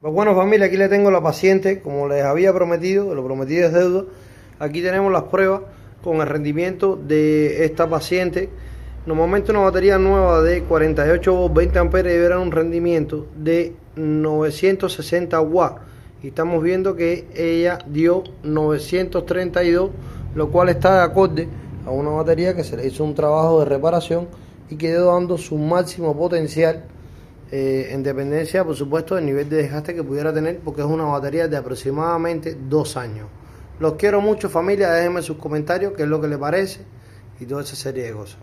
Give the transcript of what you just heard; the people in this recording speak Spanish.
Pues bueno, familia, aquí le tengo la paciente, como les había prometido, lo prometido es deuda. Aquí tenemos las pruebas con el rendimiento de esta paciente. Normalmente una batería nueva de 48 volts, 20 amperes debe dar un rendimiento de 960 watts. Y estamos viendo que ella dio 932, lo cual está de acorde a una batería que se le hizo un trabajo de reparación y quedó dando su máximo potencial. En dependencia, por supuesto, del nivel de desgaste que pudiera tener, porque es una batería de aproximadamente 2 años. Los quiero mucho, familia. Déjenme sus comentarios, qué es lo que les parece y toda esa serie de cosas.